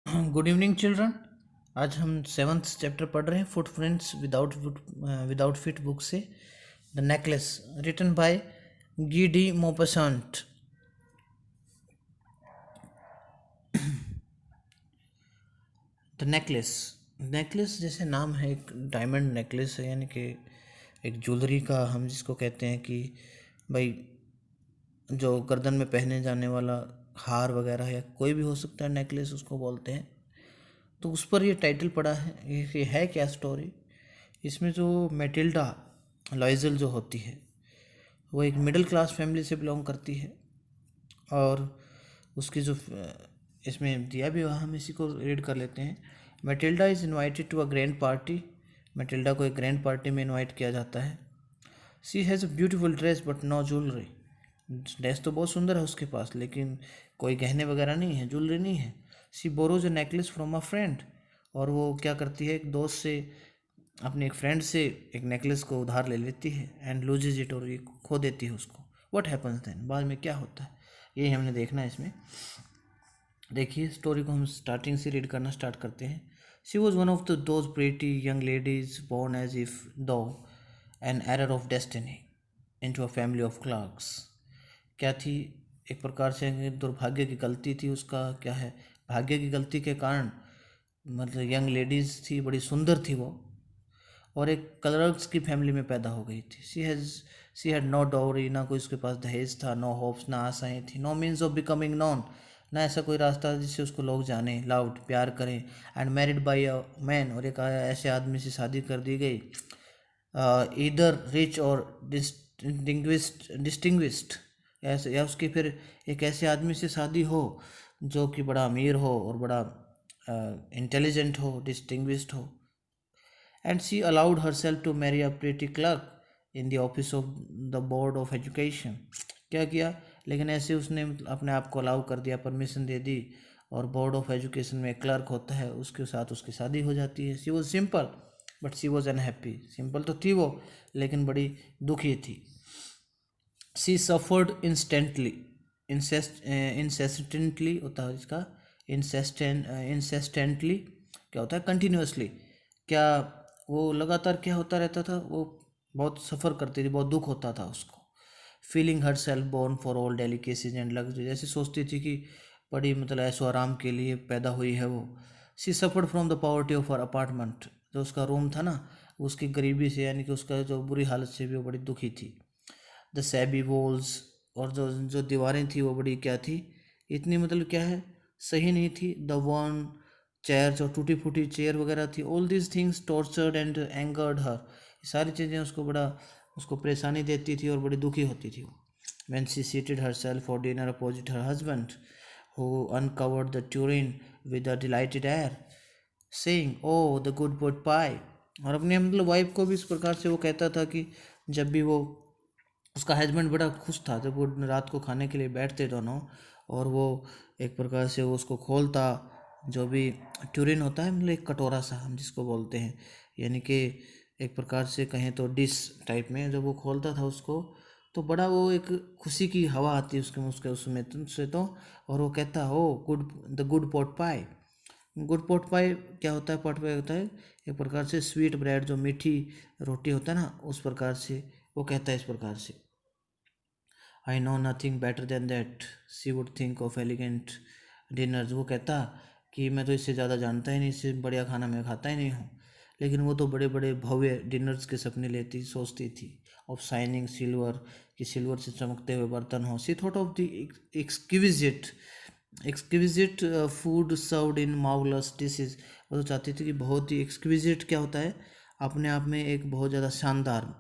Good evening children. आज हम seventh chapter पढ़ रहे हैं फुटप्रिंट्स विदाउट फिट बुक से। द नेकलेस रिटन बाय गी डी मोपसंट। द नेकलेस नेकलेस जैसे नाम है, एक डायमंड नेकलेस है, यानी कि एक ज्वेलरी का हम जिसको कहते हैं कि भाई जो गर्दन में पहने जाने वाला हार वगैरह या कोई भी हो सकता है, नेकलेस उसको बोलते हैं। तो उस पर ये टाइटल पड़ा है। ये है क्या स्टोरी? इसमें जो मैटिल्डा लॉइजल जो होती है वो एक मिडिल क्लास फैमिली से बिलोंग करती है, और उसकी जो इसमें दिया भी हुआ, हम इसी को रीड कर लेते हैं। Matilda is invited to a grand party. Matilda को एक ग्रैंड पार्टी में इनवाइट किया जाता है। She has a beautiful dress but no jewellery. Dress तो बहुत सुंदर है उसके पास, लेकिन कोई गहने वगैरह नहीं है, ज्वेलरी नहीं है। She borrows a necklace from a friend. और वो क्या करती है, एक दोस्त से, अपने एक फ्रेंड से एक नेकलेस को उधार ले लेती है एंड लूजेज इट, और ये खो देती है उसको। व्हाट हैपन्स देन, बाद में क्या होता है, यही हमने देखना है इसमें। देखिए स्टोरी को हम स्टार्टिंग से रीड करना स्टार्ट करते हैं। She was one of the those pretty young ladies born as if though an error of destiny into a family of clerks. क्या थी? एक प्रकार से दुर्भाग्य की गलती थी उसका। क्या है? भाग्य की गलती के कारण, मतलब यंग लेडीज़ थी, बड़ी सुंदर थी वो, और एक क्लर्क्स की फैमिली में पैदा हो गई थी। शी हैड नो डाउरी, ना कोई उसके पास दहेज था, नो होप्स, ना आशाएं थी, no means of becoming known, ना ऐसा कोई रास्ता जिससे उसको लोग जाने, लाउड प्यार करें। And married by a man, और एक ऐसे आदमी से शादी कर दी गई, ईदर रिच और डिस्टिंग्विस्ड, ऐसे, या उसकी फिर एक ऐसे आदमी से शादी हो जो कि बड़ा अमीर हो और बड़ा इंटेलिजेंट हो, डिस्टिंग्विस्ड हो। And she allowed herself to marry a pretty clerk in the office of the board of education। क्या किया? लेकिन ऐसे उसने अपने आप को अलाउ कर दिया, परमिशन दे दी, और बोर्ड ऑफ एजुकेशन में क्लर्क होता है, उसके साथ उसकी शादी हो जाती है। She was simple but she was unhappy. Simple तो थी वो, लेकिन बड़ी दुखी थी। शी सफर्ड इंस्टेंटली, इंसेस्टेंटली होता है इसका, इंसेस्टेंटली क्या होता है? कंटिन्यूसली। क्या? वो लगातार क्या होता रहता था, वो बहुत सफ़र करती थी, बहुत दुख होता था उसको। Feeling herself born for all delicacies and luxury, जैसे सोचती थी कि बड़ी, मतलब ऐशो आराम के लिए पैदा हुई है वो। She suffered from the poverty of her apartment, जो उसका रूम था ना, उसकी गरीबी से, यानी कि उसका जो बुरी हालत से भी वो बड़ी दुखी थी। द सैबी वॉल्स, और जो जो दीवारें थी वो बड़ी क्या थी, इतनी, मतलब क्या है, सही नहीं थी। द वन चेयर, जो टूटी फूटी चेयर वगैरह थी, all these things tortured and angered her, सारी चीज़ें उसको बड़ा, उसको परेशानी देती थी और बड़ी दुखी होती थी वो। When she seated herself for dinner opposite her husband who uncovered the tureen with a delighted air saying oh the good pot pie. और अपने, मतलब वाइफ को भी इस प्रकार से वो कहता था कि जब भी वो, उसका हस्बैंड बड़ा खुश था जब वो रात को खाने के लिए बैठते दोनों, और वो एक प्रकार से वो उसको खोलता, जो भी ट्यूरिन होता है, मतलब एक कटोरा सा हम जिसको बोलते हैं, यानी कि एक प्रकार से कहें तो डिश टाइप में, जब वो खोलता था उसको, तो बड़ा वो एक खुशी की हवा आती उसके उसके उसमें से तो। और वो कहता हो good, the good pot pie. Good pot pie क्या होता है? पॉट पाई होता है एक प्रकार से स्वीट ब्रेड, जो मीठी रोटी होता है ना, उस प्रकार से वो कहता है इस प्रकार से। I know nothing better than that, she would think of elegant dinners. वो कहता कि मैं तो इससे ज़्यादा जानता ही नहीं, इससे बढ़िया खाना मैं खाता ही नहीं हूँ, लेकिन वो तो बड़े बड़े भव्य डिनर्स के सपने लेती, सोचती थी। ऑफ शाइनिंग सिल्वर, कि सिल्वर से चमकते हुए बर्तन हो। She thought of the exquisite exquisite food served in marvellous dishes. वो तो चाहती थी कि बहुत ही एक्सक्विजिट, क्या होता है, अपने आप में एक बहुत ज़्यादा शानदार,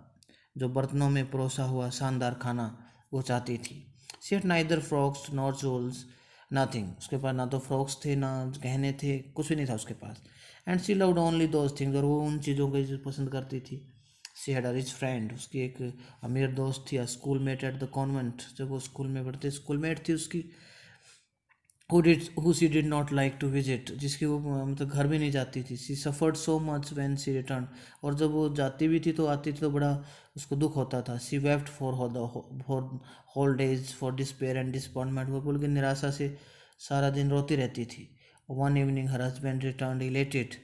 जो बर्तनों में परोसा हुआ शानदार खाना वो चाहती थी। She had neither frocks nor jewels, nothing, उसके पास ना तो फ्रॉक्स थे, ना गहने थे, कुछ भी नहीं था उसके पास। And she loved only those things, और वो उन चीज़ों को पसंद करती थी। She had a rich friend, उसकी एक अमीर दोस्त थी। A schoolmate at the convent, जब वो स्कूल में पढ़ते, स्कूल मेट थी उसकी। Who she did not like to visit, जिसकी वो, मतलब घर भी नहीं जाती थी। She suffered so much when she return, और जब वो जाती भी थी तो आती थी तो बड़ा उसको दुख होता था। She wept for whole days for despair and disappointment, वो बोल के निराशा से सारा दिन रोती रहती थी। One evening, her husband returned elated,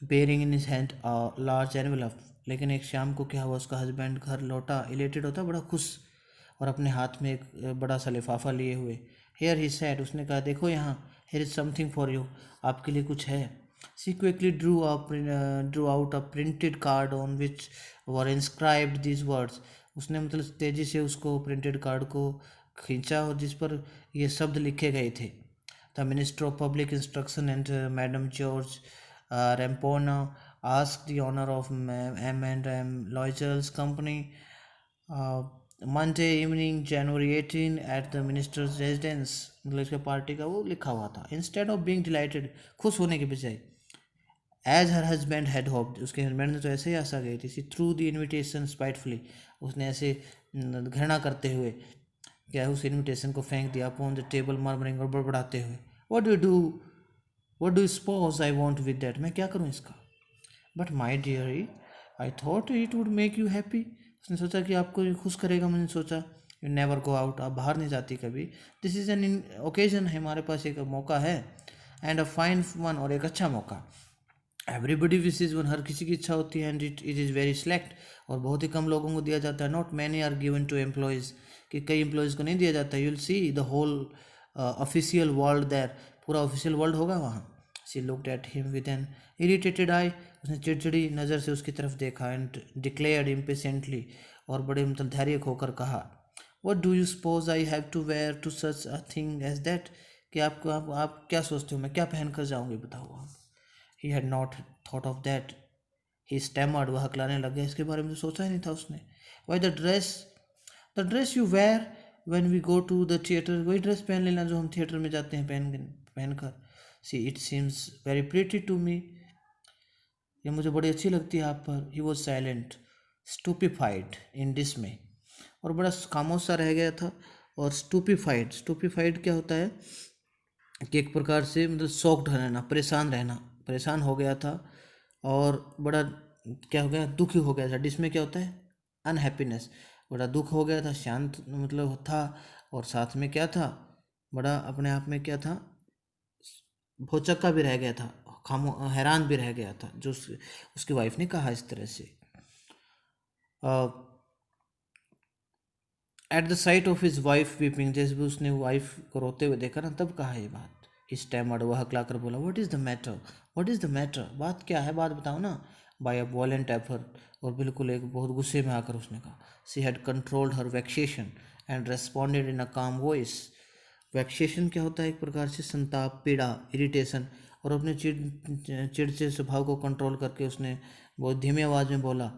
bearing in his hand a large envelope. लेकिन एक शाम को क्या हुआ, उसका हस्बैंड घर लौटा, इलेटेड होता बड़ा खुश, और अपने हाथ में एक बड़ा सा लिफाफा लिए हुए. हेयर ही सैड, उसने कहा देखो यहाँ, here is something for you, आपके लिए कुछ है. She quickly drew out a printed card on which were inscribed these words. उसने मतलब तेजी से उसको प्रिंटेड कार्ड को खींचा और जिस पर ये शब्द लिखे गए थे. The Minister of Public Instruction and Madam George Rampona asked the owner of M&M Loyal's company Monday evening, January 18 at the minister's residence. मतलब इसके पार्टी का वो लिखा हुआ था. Instead of being delighted, खुश होने के बजाय, as her husband had hoped, उसके हस्बैंड ने तो ऐसे ही आशा गई थी. She threw the invitation spitefully, उसने ऐसे घृणा करते हुए क्या उस इनविटेशन को फेंक दिया upon the table, murmuring और बड़बड़ाते हुए. What do you do? What do you suppose I want with that? मैं क्या करूँ इसका? But my dearie, I thought it would make you happy. उसने सोचा कि आपको ये खुश करेगा. मैंने सोचा you never go out, आप बाहर नहीं जाती कभी. This is an occasion है, हमारे पास एक मौका है, and a fine one, और एक अच्छा मौका. Everybody wishes one, हर किसी की इच्छा होती है, and it is very select, और बहुत ही कम लोगों को दिया जाता है. Not many are given to employees, कि कई एम्प्लॉयज़ को नहीं दिया जाता. You'll see the whole official world there, पूरा ऑफिशियल वर्ल्ड होगा वहाँ. She looked at him with an irritated eye, उसने चिड़चिड़ी नज़र से उसकी तरफ देखा, and declared impatiently, और बड़े मतलब धैर्य खोकर कहा, What do you suppose I have to wear to such a thing as that? कि आप क्या सोचते हो मैं क्या पहन कर जाऊँगी, बताओ आप. He had not thought of that. He stammered, वह हकलाने लग गया, इसके बारे में तो सोचा ही नहीं था उसने. Why the dress you wear when we go to the theater, वही ड्रेस पहन लेना जो हम थिएटर में जाते हैं पहनकर. See, it seems very pretty to me, ये मुझे बड़ी अच्छी लगती है आप पर. He was silent, stupefied in dismay, और बड़ा खामोश सा रह गया था. और स्टूपिफाइड क्या होता है कि एक प्रकार से मतलब शॉक्ड रहना, परेशान हो गया था, और बड़ा क्या हो गया, दुखी हो गया था. डिसमे क्या होता है, अनहैप्पीनेस, बड़ा दुख हो गया था, शांत मतलब था, और साथ में क्या था, बड़ा अपने आप में क्या था, भौचक्का भी रह गया था, हैरान भी रह गया था, जो उसकी वाइफ ने कहा इस तरह से. At the site of his wife weeping, जैसे भी उसने वाइफ को रोते हुए देखा ना, तब कहा ये बात. इस टाइम वह हकला कर बोला, व्हाट इज़ द मैटर, बात क्या है, बात बताओ ना. बाय अ वॉलेंट एफर्ट, और बिल्कुल एक बहुत गुस्से में आकर उसने कहा. She had controlled her vexation and responded in a calm voice. Vexation क्या होता है, एक प्रकार से संताप, पीड़ा, इरिटेशन, और अपने चिड़चिड़े स्वभाव को कंट्रोल करके उसने बहुत धीमी आवाज़ में बोला.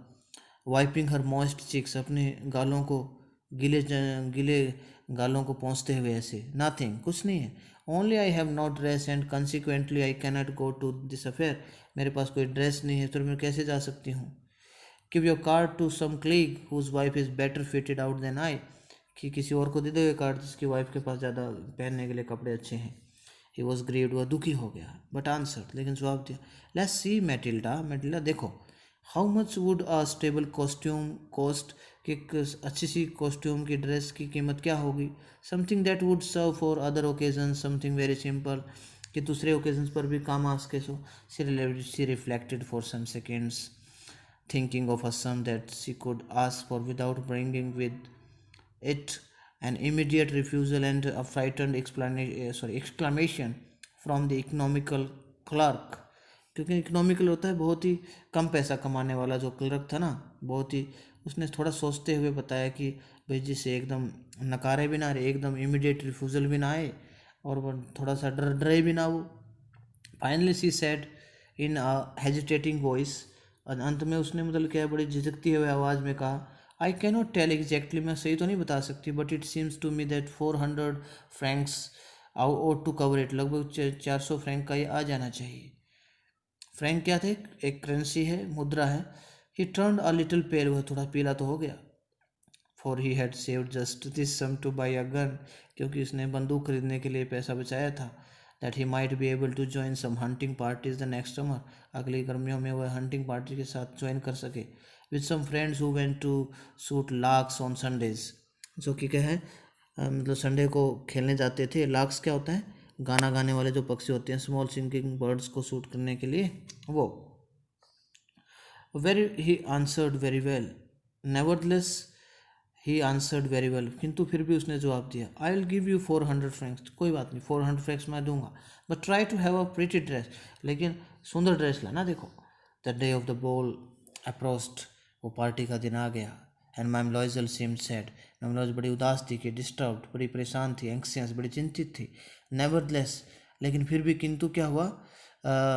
वाइपिंग हर मॉइस्ट चिक्स, अपने गालों को गीले गालों को पहुँचते हुए ऐसे. नथिंग, कुछ नहीं है. Only I have not dress and consequently I cannot go to this affair, मेरे पास कोई ड्रेस नहीं है तो मैं कैसे जा सकती हूँ. Give your card to some colleague whose wife is better fitted out than I, कि किसी और को दे दो ये कार्ड जिसकी वाइफ के पास ज़्यादा पहनने के लिए कपड़े अच्छे हैं. ही वॉज ग्रीव्ड, वह दुखी हो गया. बट आंसर, लेकिन जवाब दिया. लेट्स सी मैटिल्डा देखो, how much would a stable costume cost, कि अच्छी सी कॉस्ट्यूम की ड्रेस की कीमत क्या होगी. Something that would serve for other occasion, something very simple, कि दूसरे ओकेजन्स पर भी काम आ सके. So she reflected for some seconds, thinking of a sum that she could ask for without bringing with it an immediate refusal and a frightened exclamation from the economical clerk. क्योंकि economical होता है बहुत ही कम पैसा कमाने वाला जो clerk था ना, बहुत ही, उसने थोड़ा सोचते हुए बताया कि भाई जिसे एकदम नकारे भी ना रहे, एकदम इमीडिएट रिफ्यूज़ल भी ना आए, और वो थोड़ा सा डरे भी ना वो. Finally she said in a hesitating voice, और अंत में उसने मतलब क्या बड़ी झिझकती हुई आवाज़ में कहा, आई कैनॉट टेल एग्जैक्टली, मैं सही तो नहीं बता सकती, but it seems to me that 400 francs out to cover it, लगभग 400 फ्रैंक का ये आ जाना चाहिए. फ्रैंक क्या थे, एक करेंसी है, मुद्रा है. ही टर्न्ड अ लिटिल पेल, वह थोड़ा पीला तो हो गया. For he had saved just this sum to buy a gun, क्योंकि उसने बंदूक खरीदने के लिए पैसा बचाया था. That he might be able to join some hunting parties the next summer, अगली गर्मियों में वह हंटिंग पार्टी के साथ ज्वाइन कर सके. With some friends who went to shoot larks on Sundays, जो कि क्या है मतलब संडे को खेलने जाते थे. लार्क्स क्या होता है, गाना गाने वाले जो पक्षी होते हैं, स्मॉल सिंगिंग बर्ड्स को शूट करने के लिए, वो very he answered very well, nevertheless he answered very well, किंतु फिर भी उसने जवाब दिया, I will give you 400 francs, कोई बात नहीं 400 फ्रैंक्स मैं दूंगा, but try to have a pretty dress, लेकिन सुंदर ड्रेस लाना। देखो, the day of the ball approached, वो पार्टी का दिन आ गया, and ma'am Loisel seemed sad, ma'am लॉइजल बड़ी उदास थी, कि डिस्टर्ब्ड, बड़ी परेशान थी, एंक्सियस, बड़ी चिंतित थी, नेवरदलेस, लेकिन फिर भी, किंतु क्या हुआ,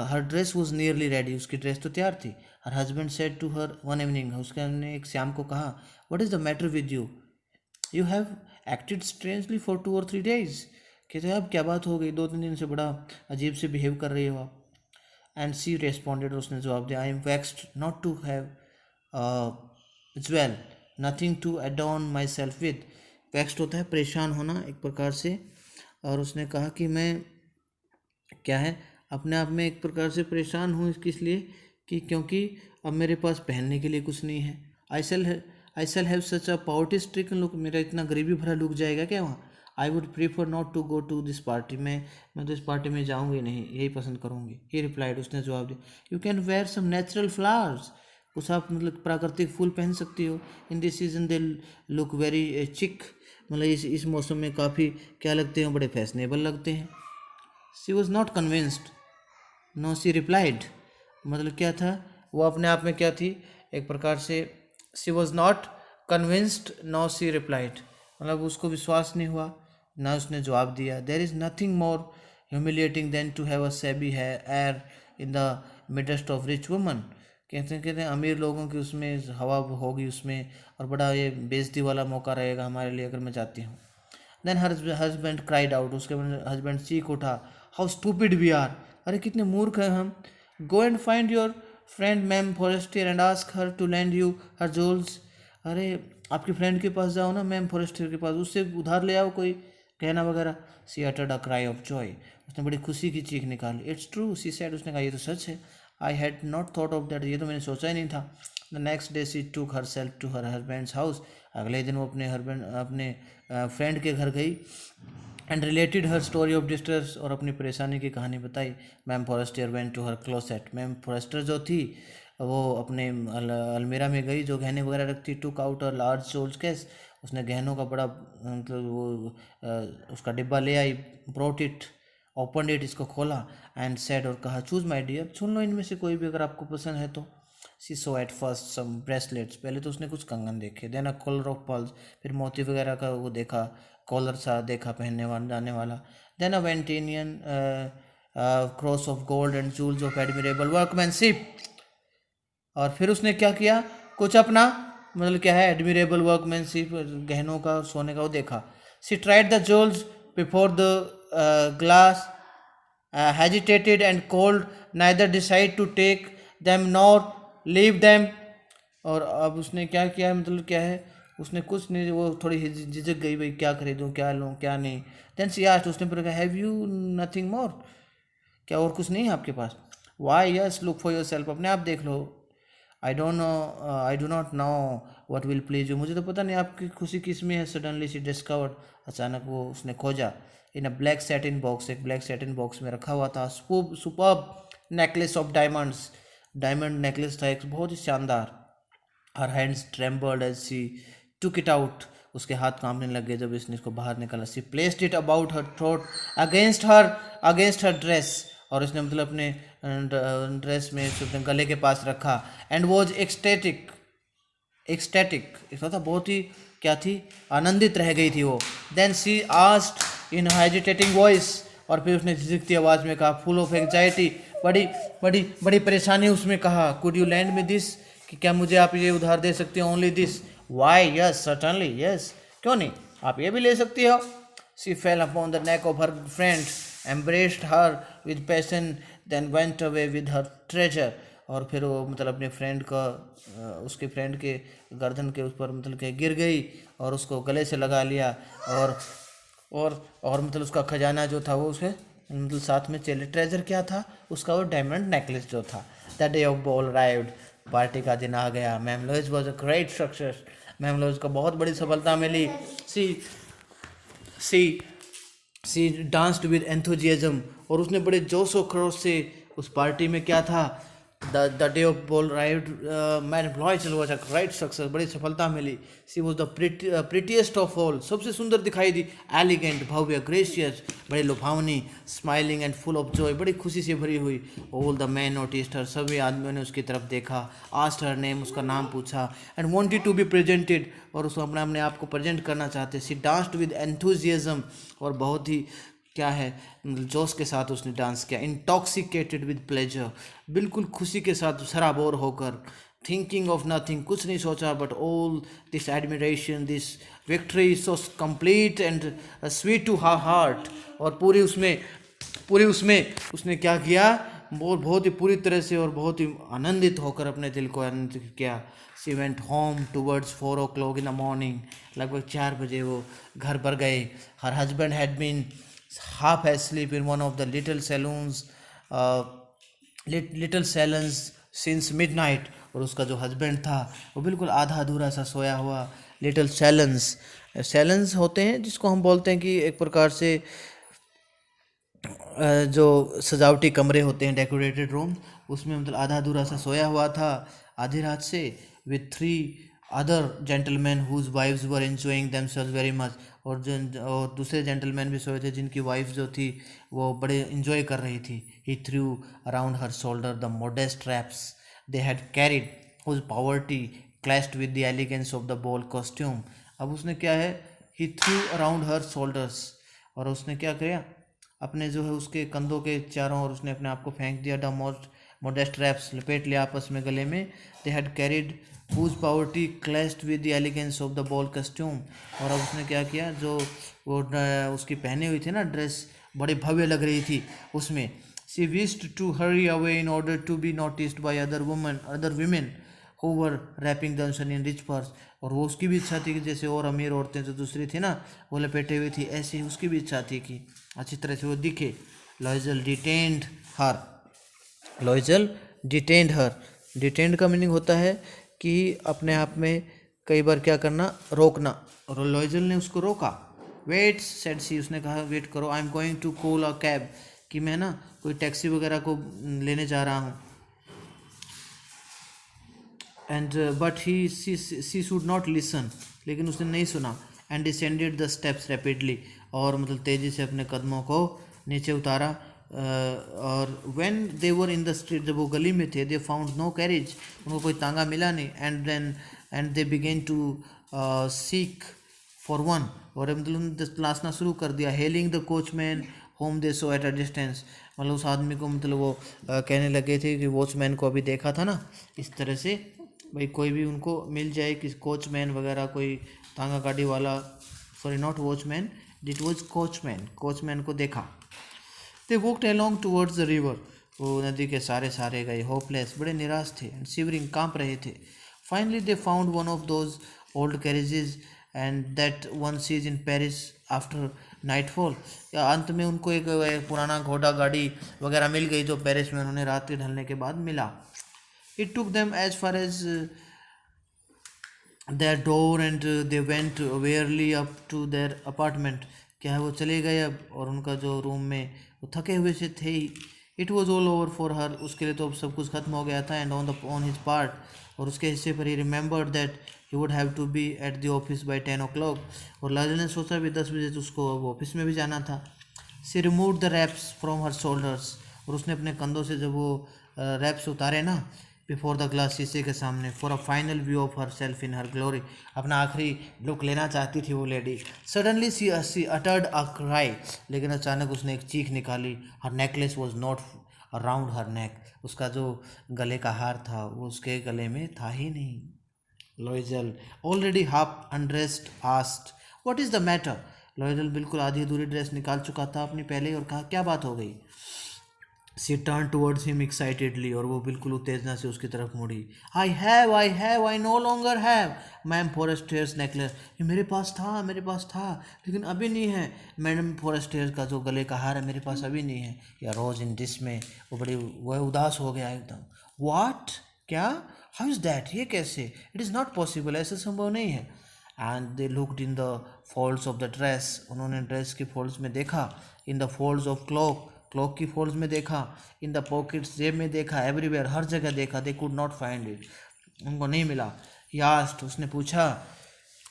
her dress was nearly ready, उसकी ड्रेस तो तैयार थी। Her husband said to her one evening, उसके ने एक शाम को कहा, what is the matter with you, you have acted strangely for 2 or 3 days, कहते हैं अब क्या बात हो गई, 2-3 दिन से बड़ा अजीब से बिहेव कर रही हो आप। एंड सी रेस्पॉन्डेड, उसने जवाब दिया, I am vexed not to have jewel, nothing to adorn myself with, vexed होता है परेशान होना एक प्रकार से, और उसने कहा कि मैं क्या है, अपने आप में एक प्रकार से परेशान हूँ किस लिए, कि क्योंकि अब मेरे पास पहनने के लिए कुछ नहीं है। I shall have such a poverty stricken look, मेरा इतना गरीबी भरा लुक जाएगा क्या वहाँ। I would prefer not to go to this party, मैं तो इस पार्टी में जाऊँगी नहीं, यही पसंद करूँगी। ही रिप्लाइड, उसने जवाब दिया, you can wear some natural flowers, कुछ आप मतलब प्राकृतिक फूल पहन सकती हो। In this season they look very chic, मतलब इस मौसम में काफ़ी क्या लगते हैं, बड़े फैशनेबल लगते हैं। She was not convinced no she replied, मतलब क्या था, वो अपने आप में क्या थी, एक प्रकार से she was not convinced no she replied, मतलब उसको विश्वास नहीं हुआ, ना उसने जवाब दिया। There is nothing more humiliating than to have a shabby air in the midst of rich woman, कहते हैं अमीर लोगों की उसमें हवा होगी उसमें, और बड़ा ये बेइज्जती वाला मौका रहेगा हमारे लिए अगर मैं जाती हूँ। Then her husband cried out, उसके हस्बैंड चीख उठा, हाउ स्टूपिड वी आर, अरे कितने मूर्ख हैं हम। Go and find your friend ma'am Forestier and ask her to lend you her jewels, अरे आपकी फ्रेंड के पास जाओ ना, मैम फॉरेस्टियर के पास, उससे उधार ले आओ कोई गहना वगैरह। She uttered a cry of joy, उसने बड़ी खुशी की चीख निकाली। इट्स ट्रू सी सेड, उसने कहा ये तो सच है। I had not thought of that, ये तो मैंने सोचा ही नहीं था। The next day she took herself to her husband's house, अगले दिन वो अपने फ्रेंड के घर गई, and related her story of distress, और अपनी परेशानी की कहानी बताई। Ma'am Forestier went to her closet, ma'am Forester जो थी वो अपने अलमीरा में गई जो गहने वगैरह रखती, took out a large souls case, उसने गहनों का बड़ा मतलब वो उसका डिब्बा ले आई, ब्रॉट इट, ओपन इट, इसको खोला, एंड सेड, और कहा, चूज माई डियर, चुन लो इनमें से कोई भी अगर आपको पसंद है तो। She saw at first some bracelets, पहले तो उसने कुछ कंगन देखे, then a collar of pearls, फिर मोती वगैरह का वो देखा, कॉलर सा देखा पहनने वाला जाने वाला, then a Venetian cross of gold and jewels of admirable workmanship, और फिर उसने क्या किया, कुछ अपना मतलब क्या है एडमिरेबल वर्कमैनशिप, गहनों का सोने का वो देखा। She tried the jewels before the glass, hesitated and cold, neither decide to take them nor leave them, और अब उसने क्या किया, मतलब क्या है, उसने कुछ नहीं, वो थोड़ी झिझक गई, भाई क्या खरीदूँ, क्या लूँ क्या नहीं। देन सी आस्क्ड, उसने फिर कहा, हैव यू नथिंग मोर, क्या और कुछ नहीं है आपके पास। Why yes look for yourself, अपने आप देख लो। I do not know what will please you, मुझे तो पता नहीं आपकी खुशी किस में है। सडनली सी डिस्कवर्ड, अचानक वो उसने खोजा, in a black satin box, एक ब्लैक सैटिन बॉक्स में रखा हुआ था, superb necklace of diamonds, diamond necklace था एक बहुत ही शानदार। Her hands trembled as she took it out, उसके हाथ कांपने लग गए जब इसने इसको बाहर निकाला। She placed it about her throat against her dress, और उसने मतलब अपने ड्रेस में अपने गले के पास रखा। एंड वॉज एक्सटेटिक, इसका था बहुत ही क्या थी, आनंदित रह गई थी वो। Then she asked in hesitating voice, और फिर उसने झिझकती आवाज़ में कहा, फुल ऑफ एंग्जाइटी, बड़ी बड़ी बड़ी परेशानी उसमें कहा, could you lend me this, कि क्या मुझे आप ये उधार दे सकते हो, only this. Why yes certainly yes, क्यों नहीं, आप ये भी ले सकती हो। She fell upon the neck of her friend, embraced her with passion, then went away with her treasure, और फिर वो मतलब अपने फ्रेंड का उसके फ्रेंड के गर्दन के ऊपर मतलब के गिर गई, और उसको गले से लगा लिया, और मतलब उसका खजाना जो था वो उसके मतलब साथ में चले। ट्रेजर क्या था उसका, वो डायमंड नेकलेस जो था। The day of ball arrived, party का दिन आ गया। Ma'am Loisel was a great success, ma'am Loisel को बहुत बड़ी सफलता मिली। She she danced with enthusiasm, और उसने बड़े जोश और खरोश से उस पार्टी में क्या था, the day of ball ride man Loisel was a right success, बड़ी सफलता मिली। She was the prettiest of all, सबसे सुंदर दिखाई दी, एलिगेंट भव्य, ग्रेशियस बड़े लुभावनी, smiling and full of joy, बड़ी खुशी से भरी हुई। All the men noticed her, सभी आदमियों ने उसकी तरफ देखा, आस्क्ड हर नेम, उसका नाम पूछा, and wanted to be presented, और उसको अपने अपने आप को प्रेजेंट करना चाहते। सी डांस्ड विद एंथुजियाज्म, और बहुत ही क्या है जोश के साथ उसने डांस किया। इंटॉक्सिकेटेड विद प्लेजर, बिल्कुल खुशी के साथ सराबोर होकर, थिंकिंग ऑफ नथिंग, कुछ नहीं सोचा, but all this admiration, this victory so complete and sweet to her heart, और पूरी उसमें उसने क्या किया, वो बहुत ही पूरी तरह से और बहुत ही आनंदित होकर अपने दिल को आनंदित किया। She went home towards 4 o'clock in the morning, लगभग 4 बजे वो घर पर गए। Her husband had been half asleep in one of the little salons since midnight, और उसका जो हस्बैंड था वो बिल्कुल आधा अधूरा सा सोया हुआ। लिटिल सैलन्स होते हैं जिसको हम बोलते हैं कि एक प्रकार से जो सजावटी कमरे होते हैं, डेकोरेटेड रूम, उसमें मतलब आधा अधूरा सा सोया हुआ था आधी रात से, with 3 other gentlemen whose wives were enjoying themselves very much, और दूसरे जेंटलमैन भी सोए थे जिनकी वाइफ जो थी वो बड़े इंजॉय कर रही थी। He threw around her shoulders the modest wraps they had carried whose poverty clashed with the elegance of the ball costume। अब उसने क्या है, ही थ्रू अराउंड हर शोल्डर्स, और उसने क्या किया, अपने जो है उसके कंधों के चारों ओर उसने अपने आप को फेंक दिया। द मोडेस्ट रैप्स, लपेट लिया आपस में गले में। दे had carried whose poverty clashed with the elegance of the ball costume, और अब उसने क्या किया, जो वो उसकी पहनी हुई थी ना ड्रेस, बड़ी भव्य लग रही थी उसमें। She wished to hurry away in order to be noticed by other women who were wrapping themselves in rich furs, और वो उसकी भी इच्छा थी कि जैसे और अमीर औरतें जो दूसरी थी ना वो लपेटे हुई थी, ऐसे ही उसकी भी इच्छा थी कि अच्छी तरह से वो दिखे। लॉयजल डिटेन्ड हर, लॉयजल डिटेन्ड हर, डिटेन्ड का मीनिंग होता है कि अपने आप में कई बार क्या करना, रोकना, और लॉयजल ने उसको रोका। वेट सेड सी, उसने कहा वेट करो, I am going to call a cab, कि मैं ना कोई टैक्सी वगैरह को लेने जा रहा हूँ। And but he she should not listen, लेकिन उसने नहीं सुना। And descended the steps rapidly, और मतलब तेज़ी से अपने कदमों को नीचे उतारा। और when they were in the street, जब वो गली में थे, दे फाउंड नो कैरेज, उनको कोई तांगा मिला नहीं। And they began to seek for one, और मतलब तलाशना शुरू कर दिया। Hailing the coachman whom they saw at a distance, मतलब उस आदमी को मतलब वो कहने लगे थे कि वॉचमैन को अभी देखा था ना, इस तरह से भाई कोई भी उनको मिल जाए कि कोचमैन वगैरह कोई तांगा गाड़ी वाला, sorry not watchman, it was coachman को देखा। They walked along towards the river, वो नदी के सारे गए। होपलेस, बड़े निराश थे, एंड शिवरिंग, कांप रहे थे। Finally they found one of those old carriages and that one seize in Paris after nightfall, या अंत में उनको एक पुराना घोड़ा गाड़ी वगैरह मिल गई जो पेरिस में उन्होंने रात के ढलने के बाद मिला। It took them as far as their door and they went wearily up to their apartment, क्या है वो चले गए अब, और उनका जो रूम में वो थके हुए से थे ही। It was all over for her, उसके लिए तो अब सब कुछ खत्म हो गया था। एंड ऑन हिज पार्ट, और उसके हिस्से पर he remembered that he would have to be at the office by 10 o'clock, और लाजल ने सोचा भी 10 बजे तो उसको अब ऑफिस में भी जाना था। She remove the wraps from her shoulders, और उसने अपने कंधों से जब वो रैप्स उतारे ना, बिफोर द ग्लास, शीशे के सामने, for a final view of herself in her glory, अपना आखिरी लुक लेना चाहती थी वो lady. Suddenly she uttered a cry, लेकिन अचानक उसने एक चीख निकाली। Her necklace was not around her neck, उसका जो गले का हार था वो उसके गले में था ही नहीं। लॉयजल already half undressed asked what is the matter, लॉयजल बिल्कुल आधी अधूरी ड्रेस निकाल चुका था अपनी पहले ही, और कहा क्या बात हो गई। She turn towards him excitedly, और वो बिल्कुल उत्तेजना से उसकी तरफ मुड़ी। I no longer have ma'am Forestier's necklace, ये मेरे पास था लेकिन अभी नहीं है। मैडम फॉरेस्टेयर्स का जो गले का हार है मेरे पास अभी नहीं है। या रोज इन डिस में, वो उदास हो गया एकदम। व्हाट, क्या, हाउ इज़ दैट, ये कैसे, इट इज़ नॉट पॉसिबल, ऐसा संभव नहीं है। And they looked in the folds of the dress, उन्होंने ड्रेस की फोल्ड्स में देखा, in the folds of clock, clock की फोल्ड्स में देखा, इन द पॉकेट्स, जेब में देखा, एवरीवेयर, हर जगह देखा, they could not find it, उनको नहीं मिला। ही आस्क्ड, उसने पूछा,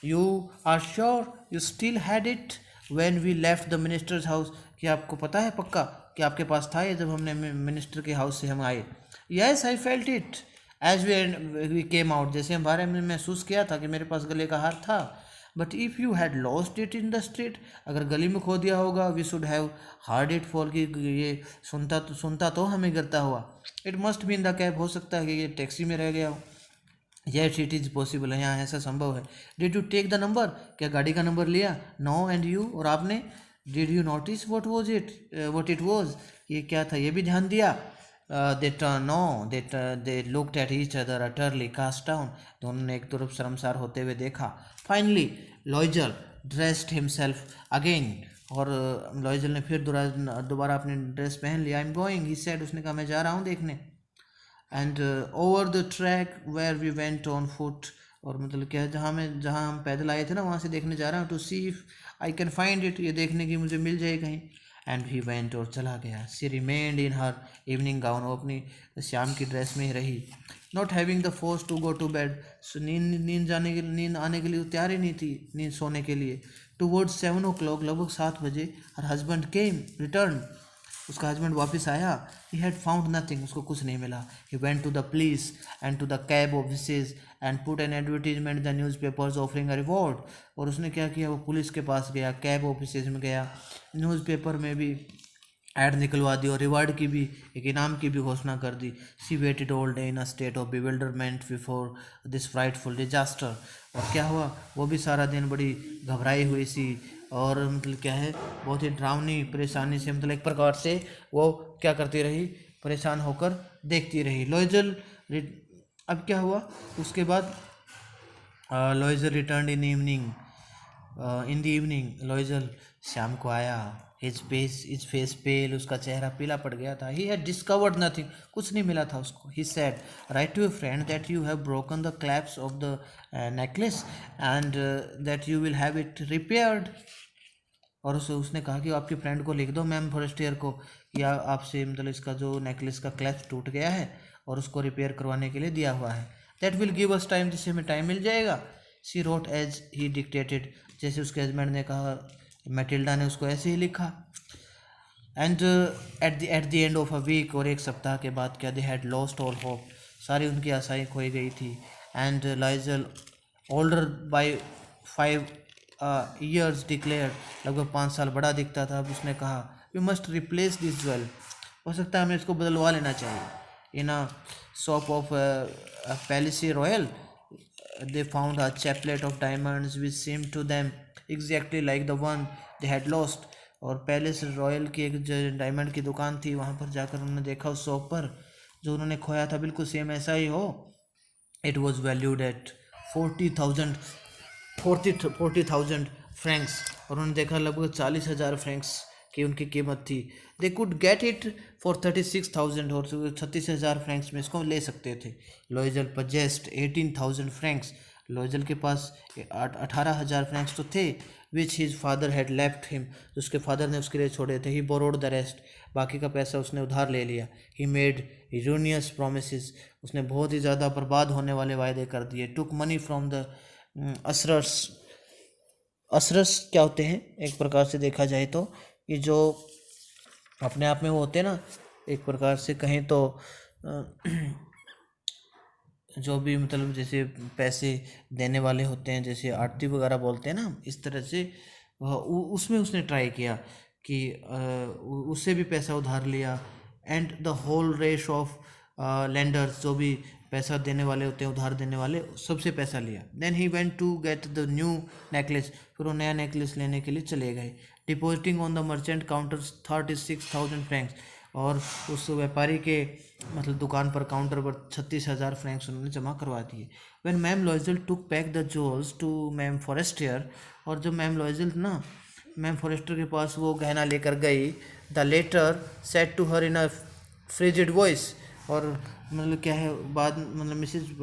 you are sure you still had it when we left the minister's house, कि आपको पता है पक्का कि आपके पास था ये जब हमने मिनिस्टर के हाउस से हम आए। Yes I felt it as we came out, जैसे हम बारे में महसूस किया था कि मेरे पास गले का हार था। But if you had lost it in the street, अगर गली में खो दिया होगा, we should have heard it fall, कि ये सुनता तो हमें गिरता हुआ। It must be in the cab, हो सकता है कि ये टैक्सी में रह गया हो। येट इट इज़ पॉसिबल है, यहाँ ऐसा संभव है। Did you take the number, क्या गाड़ी का नंबर लिया? नो एंड यू, और आपने? Did you notice what was it, what it was, ये क्या था, ये भी ध्यान दिया? They looked at each other utterly cast down, दोनों ने एक तरफ शर्मसार होते हुए देखा। Finally Loisel dressed himself again, और लॉयजल ने फिर दोबारा अपनी ड्रेस पहन लिया। I am going, he said, उसने कहा मैं जा रहा हूँ देखने। And over the track where we went on foot, और मतलब क्या है, जहाँ हम पैदल आए थे ना, वहाँ से देखने जा रहा हूँ। To see if I can find it, ये देखने की मुझे मिल जाए कहीं। एंड ही वेंट, और चला गया। She remained in her evening gown, वो अपनी शाम की ड्रेस में ही रही। Not having the force to go to bed, नींद आने के लिए तैयार ही नहीं थी, नींद सोने के लिए। टूवर्ड्स 7 o'clock, लगभग 7 बजे, हर हस्बैंड केम रिटर्न, उसका हस्बैंड वापस आया। ही हैड फाउंड नथिंग, उसको कुछ नहीं मिला। He went to the police and to the cab offices and put an advertisement the newspapers offering a reward, और उसने क्या किया, वो पुलिस के पास गया, कैब ऑफिसेज में गया, न्यूज़पेपर में भी ऐड निकलवा दी, और रिवार्ड की भी, एक इनाम की भी घोषणा कर दी। She waited all day in a state of bewilderment before this frightful disaster, और क्या हुआ, वो भी सारा दिन बड़ी घबराई हुई सी, और मतलब क्या है, बहुत ही डरावनी परेशानी से, मतलब एक प्रकार से वो क्या करती रही, परेशान होकर देखती रही। लॉयजल, अब क्या हुआ उसके बाद, लॉयजल रिटर्न इन द इवनिंग, लॉयजल शाम को आया। हिज फेस पेल, उसका चेहरा पीला पड़ गया था। ही हैड डिस्कवर्ड नथिंग, कुछ नहीं मिला था उसको। He said, write to your friend that you have broken the clasps of the necklace and that you will have it repaired, और उसने कहा कि आपके फ्रेंड को लिख दो, मैम फॉरेस्टियर को, या आपसे मतलब इसका जो नेकलेस का क्लैप्स टूट गया है और उसको रिपेयर करवाने के लिए दिया हुआ है। That will give us time, जिससे हमें टाइम मिल जाएगा। She wrote as he dictated, जैसे उसके हस्बैंड ने कहा, मैटिल्डा ने उसको ऐसे ही लिखा। And at the end of a week, और एक सप्ताह के बाद क्या, they had lost all hope, सारी उनकी आशाएं खोई गई थी। And Loisel, older by 5 years declare, लगभग 5 साल बड़ा दिखता था, अब उसने कहा, we must replace this jewel, हो सकता है हमें इसको बदलवा लेना चाहिए। In a shop of Palais Royal, they found a chaplet of diamonds which seemed to them exactly like the one they had lost, और पैलेस रॉयल की एक जो डायमंड की दुकान थी, वहाँ पर जाकर उन्होंने देखा उस शॉप पर, जो उन्होंने खोया था बिल्कुल सेम ऐसा ही हो। It was valued at 40,000 Franks, और उन्होंने देखा लगभग 40,000 फ्रैंक्स की उनकी कीमत थी। They could get it for 36,000, और 36,000 फ्रैंक्स में इसको ले सकते थे। लॉयजल पजेस्ट 18,000 फ्रैंक्स, लॉयजल के पास 18,000 फ्रैंक्स तो थे, विच his father had left him, जो उसके फादर ने उसके लिए छोड़े थे। ही बोरोड द रेस्ट, बाकी का पैसा उसने उधार ले लिया। ही मेड यूनियस प्रोमिस, उसने बहुत ही ज़्यादा बर्बाद होने वाले वायदे कर दिए। टुक मनी फ्रॉम द असरर्स, असरस क्या होते हैं एक प्रकार से देखा जाए तो, ये जो अपने आप में वो होते हैं ना, एक प्रकार से कहें तो जो भी मतलब जैसे पैसे देने वाले होते हैं, जैसे आरती वगैरह बोलते हैं ना, इस तरह से उसमें उसने ट्राई किया कि उससे भी पैसा उधार लिया। एंड द होल रेश ऑफ लेंडर्स, जो भी पैसा देने वाले होते हैं, उधार देने वाले, सबसे पैसा लिया। Then he went to get the new necklace, फिर वो नया नेकलेस लेने के लिए चले गए। Depositing on the merchant counter 36,000 francs, और उस व्यापारी के मतलब दुकान पर काउंटर पर 36,000 फ्रैंक्स उन्होंने जमा करवा दिए। When ma'am Loisel took back the jewels to ma'am Forestier, और जब मैम लॉयजल ना मैम फॉरेस्टर के पास वो गहना लेकर गई, the latter said to her in a frigid voice, और मतलब क्या है बाद मतलब मिसेज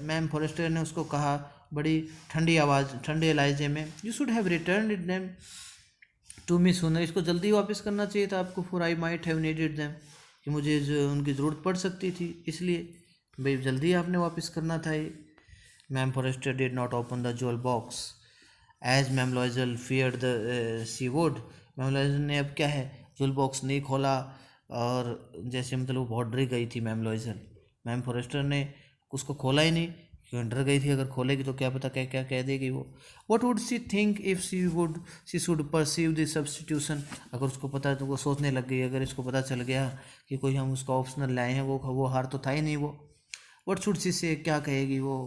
मैम फॉरेस्टर ने उसको कहा बड़ी ठंडी आवाज़, ठंडे लहजे में, you should have return it them to me sooner, इसको जल्दी वापस करना चाहिए था आपको, for I might have needed them, कि मुझे जो उनकी ज़रूरत पड़ सकती थी, इसलिए भाई जल्दी आपने वापस करना था ये। Ma'am Forester did not open the jewel box as ma'am Loisel feared the she would, ma'am Loisel ने अब क्या है ज्वेल बॉक्स नहीं खोला, और जैसे मतलब वो बहुत डर गई थी मैम लॉयजल। मैम फॉरेस्टर ने उसको खोला ही नहीं, क्यों डर गई थी, अगर खोलेगी तो क्या पता क्या क्या कह देगी वो। What would see think if she should perceive this substitution, अगर उसको पता है तो वो सोचने लग गई, अगर इसको पता चल गया कि कोई हम उसका ऑप्शनल लाए हैं, वो हार तो था ही नहीं वो। वट शुड सी से, क्या कहेगी वो।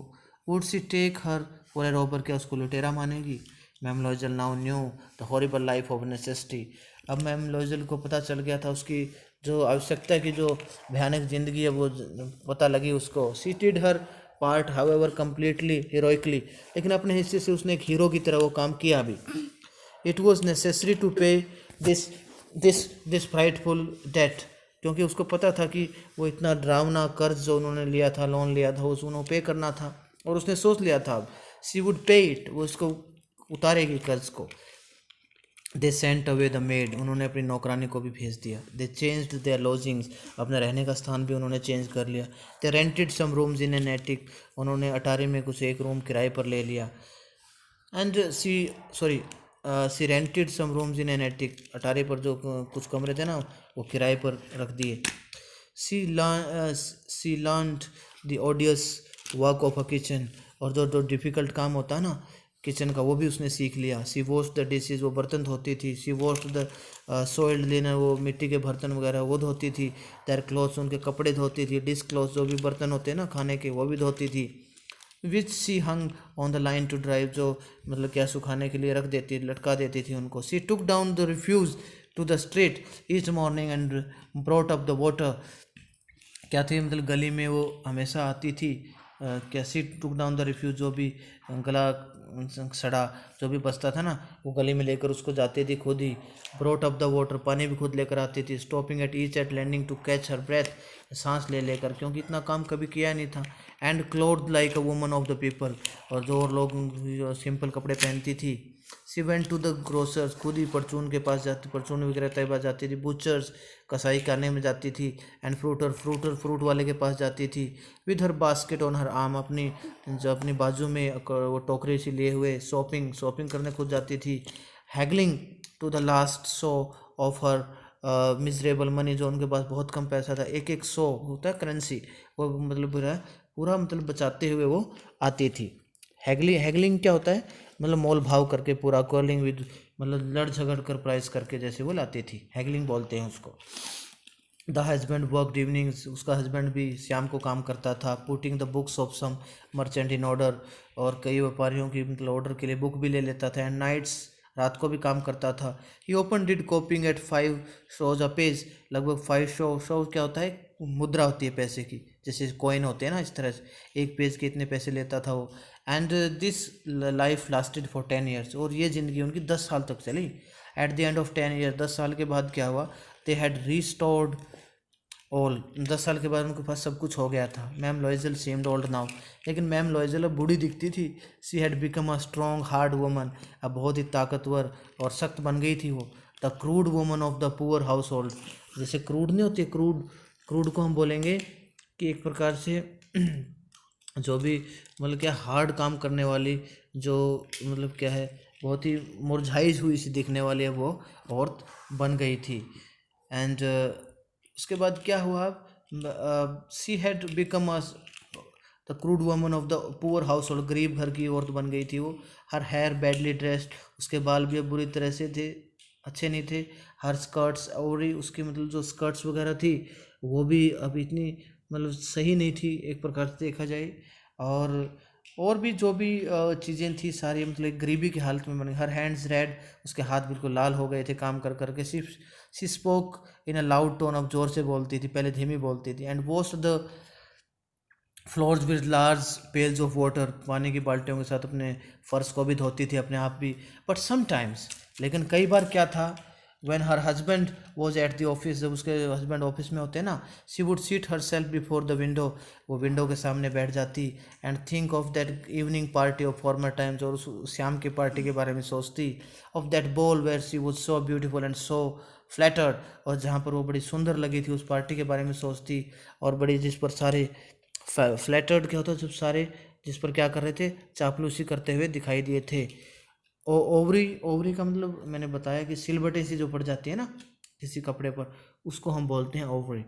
Would she take her for a robber, क्या उसको लुटेरा मानेगी। Ma'am Loisel now knew the horrible life of necessity, अब मैम लॉयजल को पता चल गया था उसकी जो आवश्यकता की जो भयानक जिंदगी है वो पता लगी उसको। She did her part however completely heroically, लेकिन अपने हिस्से से उसने एक हीरो की तरह वो काम किया भी। It was necessary to pay this this this frightful debt, क्योंकि उसको पता था कि वो इतना डरावना कर्ज जो उन्होंने लिया था, लोन लिया था, उन्होंने पे करना था, और उसने सोच लिया था अब सी वुड पे इट, वो उसको उतारेगी कर्ज को। They sent away the made, उन्होंने अपनी नौकरानी को भी भेज दिया। दे चेंज्ड देयर लॉजिंग्स, अपने रहने का स्थान भी उन्होंने चेंज कर लिया। They rented some rooms in an attic, उन्होंने अटारी में कुछ एक रूम किराए पर ले लिया। And she rented some rooms in an attic, अटारी पर जो कुछ कमरे थे ना वो किराए पर रख दिए। She learned the odious work of a kitchen, और जो डिफ़िकल्ट काम होता है ना किचन का वो भी उसने सीख लिया। सी वॉश्ड द डिशेज, वो बर्तन धोती थी। सी वॉश्ड द सोइल्ड लिनन, वो मिट्टी के बर्तन वगैरह वो धोती थी। देयर क्लॉथ्स, उनके कपड़े धोती थी। डिश क्लॉथ्स, जो भी बर्तन होते हैं ना खाने के वो भी धोती थी। Which she hung on the line to dry, जो मतलब क्या सुखाने के लिए रख देती, लटका देती थी उनको। She took down the refuse to the street each morning and brought up the water, क्या थी मतलब गली में वो हमेशा आती थी। क्या सी टुक डाउन द रिफ्यूज, जो भी गला सड़ा जो भी बचता था ना वो गली में लेकर उसको जाती थी खुद ही। ब्रॉट अप द वाटर, पानी भी खुद लेकर आती थी। Stopping at each at landing to catch her breath, सांस ले लेकर, क्योंकि इतना काम कभी किया नहीं था। And cloth like a woman of the people, और जो और लोग सिंपल कपड़े पहनती थी। She went to the grocers, खुद ही परचून के पास जाती, परचून विक्रेता के पास जाती थी। बुचर्स, कसाई खाने में जाती थी। एंड फ्रूट वाले के पास जाती थी। With her basket on her arm, अपनी बाजू में वो टोकरी सी लिए हुए शॉपिंग करने खुद जाती थी। Haggling to the last sou of her miserable money, जो उनके पास बहुत कम पैसा था, एक सौ होता है करेंसी, वो मतलब पूरा मतलब बचाते हुए वो आती थी। हैगलिंग क्या होता है, मतलब मोल भाव करके पूरा, कॉलिंग विद मतलब लड़ झगड़ कर प्राइस करके जैसे वो लाती थी, हैगलिंग बोलते हैं उसको। द हस्बैंड वर्कड इवनिंग्स, उसका हस्बैंड भी शाम को काम करता था। Putting the books of some merchant in order, और कई व्यापारियों की मतलब ऑर्डर के लिए बुक भी ले लेता था। एंड नाइट्स, रात को भी काम करता था। He often did copying at 5 sous a page, लगभग 5 शो क्या होता है, मुद्रा होती है पैसे की, जैसे कॉइन होते हैं ना, इस तरह से एक पेज के इतने पैसे लेता था वो। And this life lasted for 10 years, और ये ज़िंदगी उनकी 10 साल तक चली। Eight the end of 10 year, 10 साल के बाद क्या हुआ, दे हैड रिस्टोर्ड ऑल, 10 साल के बाद उनके पास सब कुछ हो गया था। मैम लॉयजल सेम्ड ओल्ड नाउ, लेकिन मैम लॉयजल अब बूढ़ी दिखती थी। She had become a strong hard woman, अब बहुत ही ताकतवर और सख्त बन गई थी वो। The crude woman of the poor house hold, जैसे क्रूड नहीं होती, क्रूड को हम बोलेंगे कि एक प्रकार से जो भी मतलब क्या हार्ड काम करने वाली, जो मतलब क्या है बहुत ही मुरझाई हुई सी दिखने वाली है वो औरत बन गई थी। एंड उसके बाद क्या हुआ, she had become a the crude woman of the poor house hold, गरीब घर की औरत बन गई थी वो। हर हेयर बैडली ड्रेस्ड, उसके बाल भी अब बुरी तरह से थे, अच्छे नहीं थे। हर स्कर्ट्स, और ही उसकी मतलब जो स्कर्ट्स वगैरह थी वो भी अब इतनी मतलब सही नहीं थी एक प्रकार से देखा जाए। और भी जो भी चीज़ें थी सारी मतलब एक गरीबी की हालत में बनी। हर हैंड्स रेड, उसके हाथ बिल्कुल लाल हो गए थे काम कर करके। She spoke in a loud tone, अब जोर से बोलती थी, पहले धीमी बोलती थी। And washed the floors with large pails of water, पानी की बाल्टियों के साथ अपने फर्श को भी धोती थी अपने आप भी। बट समटाइम्स, लेकिन कई बार क्या था, when her husband was at the office, जब उसके हस्बैंड ऑफिस में होते हैं ना, she would seat herself before the window, वो विंडो के सामने बैठ जाती, and think of that evening party of former times, और उस शाम की पार्टी के बारे में सोचती, of that ball where she was so beautiful and so flattered, और जहाँ पर वो बड़ी सुंदर लगी थी उस पार्टी के बारे में सोचती, और बड़ी जिस पर सारे फ्लैटर्ड क्या होता है, जब सारे जिस पर क्या कर रहे थे, चापलूसी करते हुए दिखाई दिए थे। ओवरी, ओवरी का मतलब मैंने बताया कि सिलबटे सी जो पड़ जाती है ना किसी कपड़े पर, उसको हम बोलते हैं ओवरी।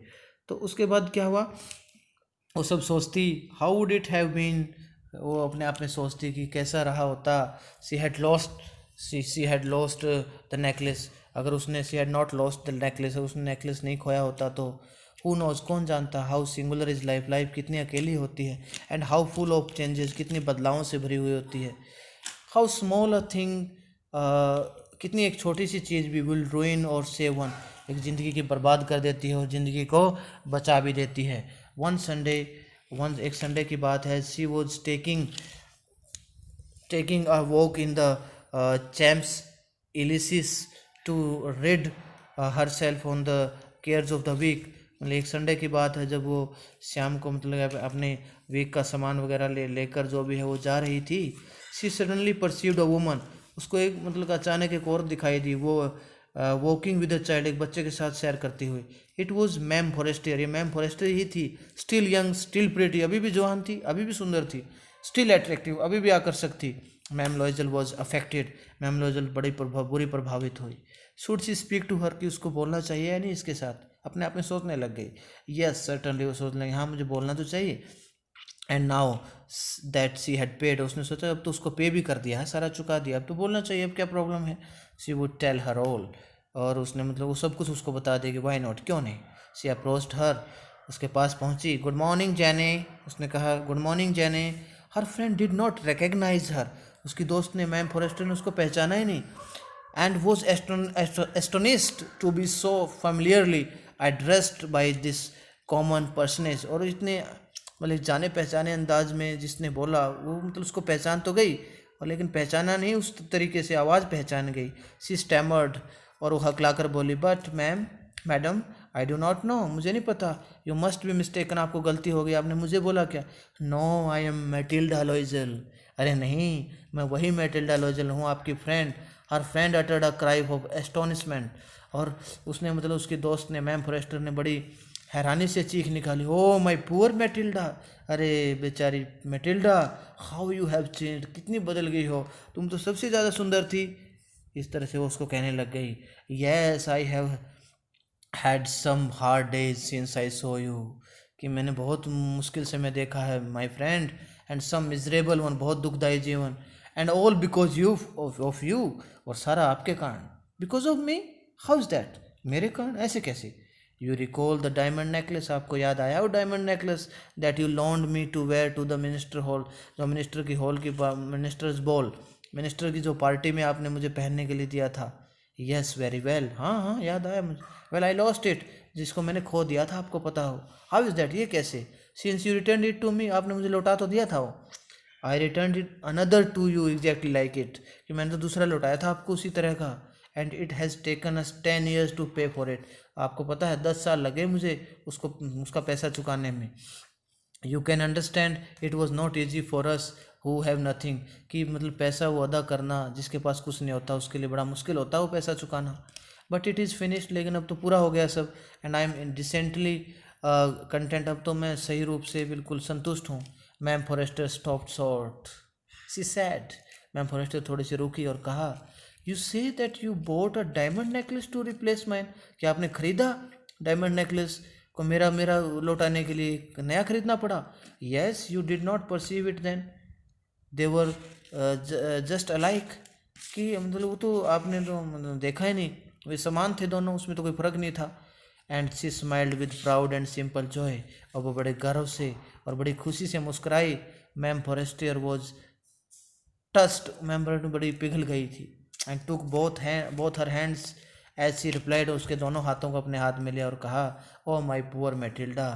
तो उसके बाद क्या हुआ, वो सब सोचती, how would it have been, वो अपने आप में सोचती कि कैसा रहा होता, she had lost the necklace, अगर उसने she had not lost the necklace, उसने नेकलेस नहीं खोया होता तो, हु नोज, कौन जानता, how singular is life, life कितनी अकेली होती है, and how full of changes, कितनी बदलावों से भरी हुई होती है, हाउ स्मॉल अ थिंग, कितनी एक छोटी सी चीज़ भी विल रूइन और सेव वन, एक ज़िंदगी की बर्बाद कर देती है और ज़िंदगी को बचा भी देती है। एक संडे की बात है, she was taking a walk in the Champs Elysees to rid herself on the cares of the week, मतलब एक संडे की बात है जब वो शाम को मतलब अपने वीक का सामान वगैरह लेकर जो भी है वो जा रही थी, she suddenly perceived a woman, उसको एक मतलब अचानक एक औरत दिखाई दी, वो वॉकिंग विद अ चाइल्ड, एक बच्चे के साथ सैर करती हुई। इट वॉज मैम फॉरेस्टियर, ये मैम फॉरेस्टियर ही थी, स्टिल यंग, स्टिल प्रिटी, अभी भी जवान थी, अभी भी सुंदर थी, स्टिल एट्रैक्टिव, अभी भी आकर्षक थी। Ma'am Loisel was affected, ma'am Loisel बुरी प्रभावित हुई। Should she speak to her, कि उसको बोलना चाहिए या नहीं इसके साथ, अपने आप में सोचने लग गई। यस सर्टनली, वो सोचने लगी हाँ मुझे बोलना तो चाहिए। And now that she had paid, उसने सोचा अब तो उसको पे भी कर दिया है, सारा चुका दिया, अब तो बोलना चाहिए, अब क्या प्रॉब्लम है। She would tell her all, और उसने मतलब वो सब कुछ उसको बता देगी, वाई नॉट, क्यों नहीं। शी अप्रोच्ड हर, उसके पास पहुंची, गुड मॉर्निंग जैने, उसने कहा good morning Jeanne. Her friend did not recognise her, उसकी दोस्त ने, मैम फॉरेस्टर ने उसको पहचाना ही नहीं। and was astonished to be so familiarly addressed by this common personage, और इतने मतलब जाने पहचाने अंदाज में जिसने बोला वो मतलब उसको पहचान तो गई, और लेकिन पहचाना नहीं उस तरीके से, आवाज़ पहचान गई। सी स्टैमर्ड, और वो हकलाकर बोली, but madam I do not no, मुझे नहीं पता। यू मस्ट बी मिस्टेकन, आपको गलती हो गई, आपने मुझे बोला क्या। No I am Matilda Loisel, अरे नहीं मैं वही मैटिल्डा लॉयजल हूँ, आपकी friend. Her friend uttered a cry of astonishment, और उसने मतलब उसकी दोस्त ने, मैम फॉरेस्टर ने बड़ी हैरानी से चीख निकाली, ओ माई पुअर मैटिल्डा, अरे बेचारी Matilda, how you have changed, कितनी बदल गई हो, तुम तो सबसे ज़्यादा सुंदर थी। इस तरह से वो उसको कहने लग गई। Yes I have had some hard days since I saw you, कि मैंने बहुत मुश्किल से मैं देखा है my friend, and some miserable one, बहुत दुखदायी जीवन, and all because you of you, और सारा आपके कारण। Because of me, how is that, मेरे कारण, ऐसे कैसे। You recall the diamond necklace, आपको याद आया वो diamond necklace that you loaned me to wear to the minister hall, जो मिनिस्टर की हॉल की मिनिस्टर्स बॉल, मिनिस्टर की जो पार्टी में आपने मुझे पहनने के लिए दिया था। यस वेरी वेल, हाँ हाँ याद आया मुझे। वेल आई लॉस्ट इट, जिसको मैंने खो दिया था, आपको पता हो। हाउ इज़ दैट, ये कैसे। Since you return it to me, आपने मुझे लौटा तो दिया था वो। I return it another to you exactly like it, कि मैंने तो दूसरा लौटाया था आपको उसी तरह का। And it has taken us 10 years to pay for it, आपको पता है 10 साल लगे मुझे उसका पैसा चुकाने में। You can understand it was not easy for us who have nothing, कि मतलब पैसा वो अदा करना जिसके पास कुछ नहीं होता उसके लिए बड़ा मुश्किल होता है वो पैसा चुकाना। बट इट इज़ फिनिश्ड, लेकिन अब तो पूरा हो गया सब। And I am decently content, अब तो मैं सही रूप से बिल्कुल संतुष्ट हूँ। Ma'am Forester stopped short, she said, ma'am Forester थोड़ी सी रुकी और कहा, you say that you bought a diamond necklace to replace mine, क्या आपने खरीदा डायमंड नेकलेस को मेरा मेरा लौटाने के लिए नया खरीदना पड़ा। Yes you did not perceive it then, they were just alike, कि मतलब वो तो आपने तो मतलब देखा ही नहीं, वे समान थे दोनों, उसमें तो कोई फर्क नहीं था। And she smiled with proud and simple joy, और वो बड़े गर्व से और बड़ी खुशी से मुस्कुराई। Ma'am Forestier was touched, ma'am Forestier बड़ी पिघल गई थी। And took both her hands as she replied, उसके दोनों हाथों को अपने हाथ में लिया और कहा, ओ माई पुअर मैटिल्डा,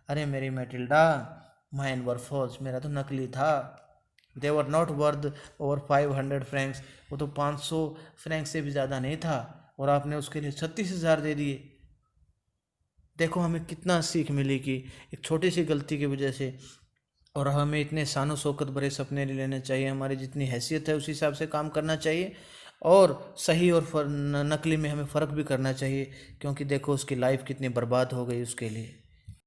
अरे मेरी मैटिल्डा, माइन वर फॉल्स, मेरा तो नकली था। They were not worth over 500 francs, वो तो 500 फ्रैंक से भी ज़्यादा नहीं था। और आपने उसके लिए 36,000 दे दिए। देखो हमें कितना सीख मिली कि एक छोटी सी गलती की वजह से, और हमें इतने शानो शौकत भरे सपने नहीं लेने चाहिए, हमारी जितनी हैसियत है उस हिसाब से काम करना चाहिए, और सही और नकली में हमें फ़र्क भी करना चाहिए, क्योंकि देखो उसकी लाइफ कितनी बर्बाद हो गई उसके लिए।